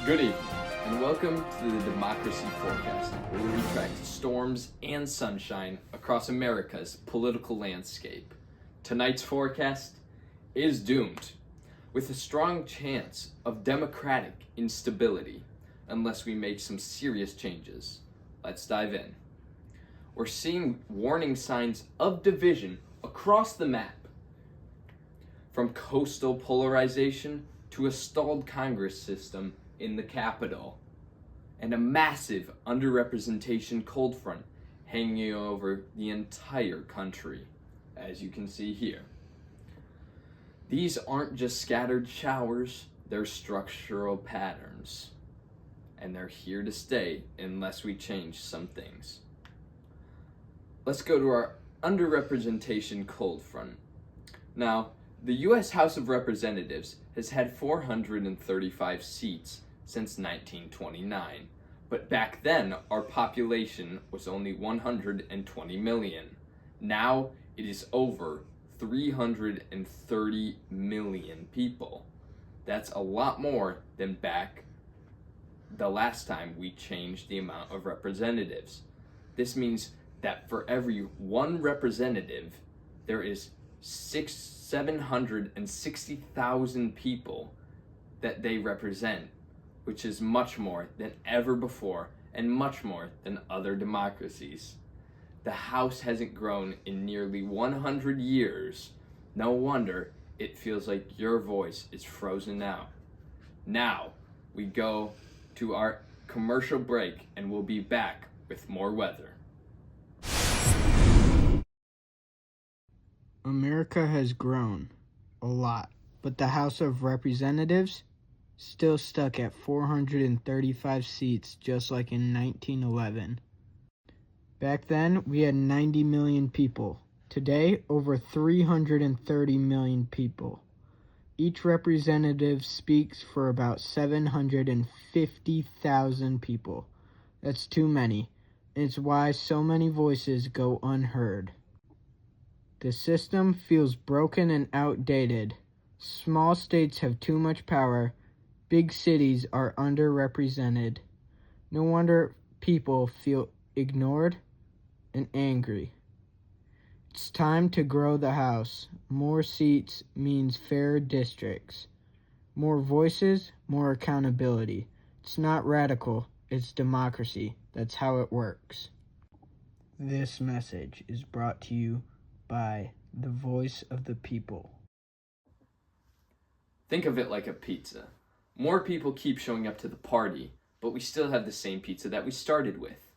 Good evening, and welcome to the Democracy Forecast, where we track storms and sunshine across America's political landscape. Tonight's forecast is doomed, with a strong chance of democratic instability unless we make some serious changes. Let's dive in. We're seeing warning signs of division across the map, from coastal polarization to a stalled Congress system in the Capitol, and a massive underrepresentation cold front hanging over the entire country, as you can see here. These aren't just scattered showers, they're structural patterns, and they're here to stay unless we change some things. Let's go to our underrepresentation cold front. Now, the U.S. House of Representatives has had 435 seats since 1929, but back then our population was only 120 million. Now it is over 330 million people. That's a lot more than back the last time we changed the amount of representatives. This means that for every one representative, there is 760,000 people that they represent, which is much more than ever before and much more than other democracies. The House hasn't grown in nearly 100 years. No wonder it feels like your voice is frozen out. Now we go to our commercial break and we'll be back with more weather. America has grown a lot, but the House of Representatives still stuck at 435 seats, just like in 1911. Back then, we had 90 million people. Today, over 330 million people. Each representative speaks for about 750,000 people. That's too many, and it's why so many voices go unheard. The system feels broken and outdated. Small states have too much power. Big cities are underrepresented. No wonder people feel ignored and angry. It's time to grow the House. More seats means fairer districts. More voices, more accountability. It's not radical, it's democracy. That's how it works. This message is brought to you by the voice of the people. Think of it like a pizza. More people keep showing up to the party, but we still have the same pizza that we started with.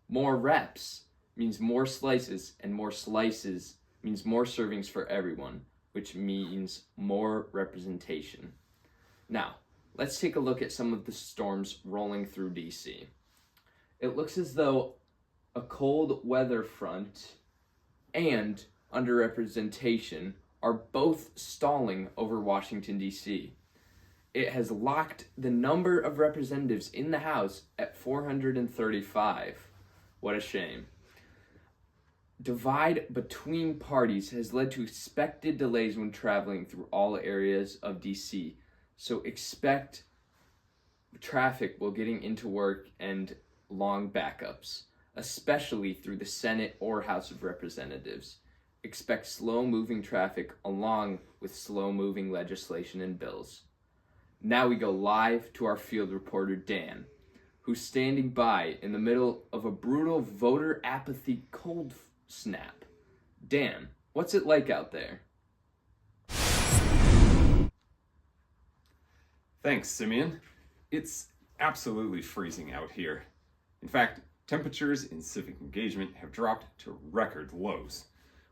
More reps means more slices, and more slices means more servings for everyone, which means more representation. Now, let's take a look at some of the storms rolling through DC. It looks as though a cold weather front and underrepresentation are both stalling over Washington, D.C. It has locked the number of representatives in the House at 435. What a shame. Divide between parties has led to expected delays when traveling through all areas of D.C., so expect traffic while getting into work and long backups, especially through the Senate or House of Representatives. Expect slow-moving traffic along with slow-moving legislation and bills. Now we go live to our field reporter, Dan, who's standing by in the middle of a brutal voter apathy cold snap. Dan, what's it like out there? Thanks, Simeon. It's absolutely freezing out here. In fact, temperatures in civic engagement have dropped to record lows.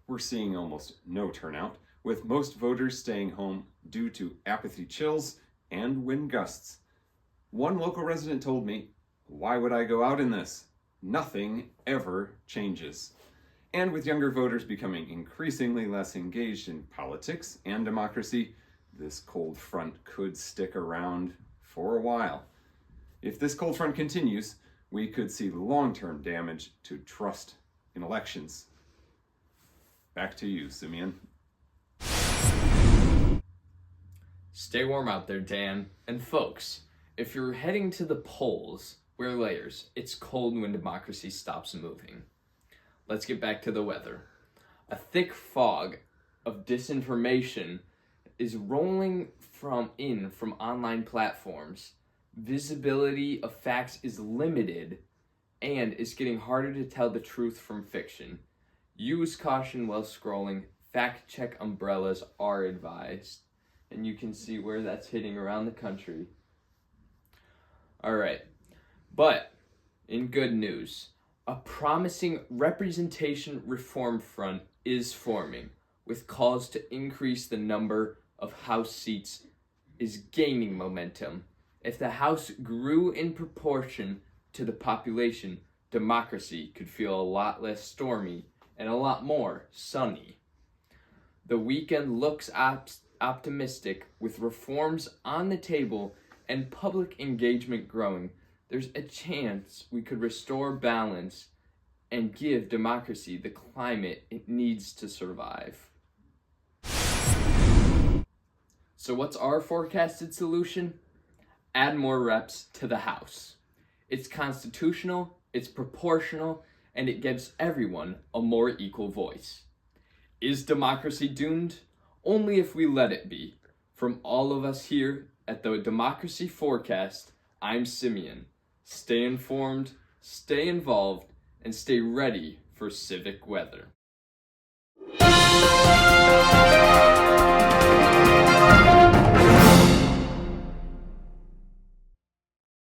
We're seeing almost no turnout, with most voters staying home due to apathy chills and wind gusts. One local resident told me, "Why would I go out in this? Nothing ever changes." And with younger voters becoming increasingly less engaged in politics and democracy, this cold front could stick around for a while. If this cold front continues, we could see long-term damage to trust in elections. Back to you, Simeon. Stay warm out there, Dan. And folks, if you're heading to the polls, wear layers. It's cold when democracy stops moving. Let's get back to the weather. A thick fog of disinformation is rolling from online platforms. Visibility of facts is limited, and it's getting harder to tell the truth from fiction. Use caution while scrolling. Fact check umbrellas are advised. And you can see where that's hitting around the country. Alright, but in good news, a promising representation reform front is forming, with calls to increase the number of House seats is gaining momentum. If the House grew in proportion to the population, democracy could feel a lot less stormy and a lot more sunny. The weekend looks optimistic, with reforms on the table and public engagement growing. There's a chance we could restore balance and give democracy the climate it needs to survive. So what's our forecasted solution? Add more reps to the House. It's constitutional, it's proportional, and it gives everyone a more equal voice. Is democracy doomed? Only if we let it be. From all of us here at the Democracy Forecast, I'm Simeon. Stay informed, stay involved, and stay ready for civic weather.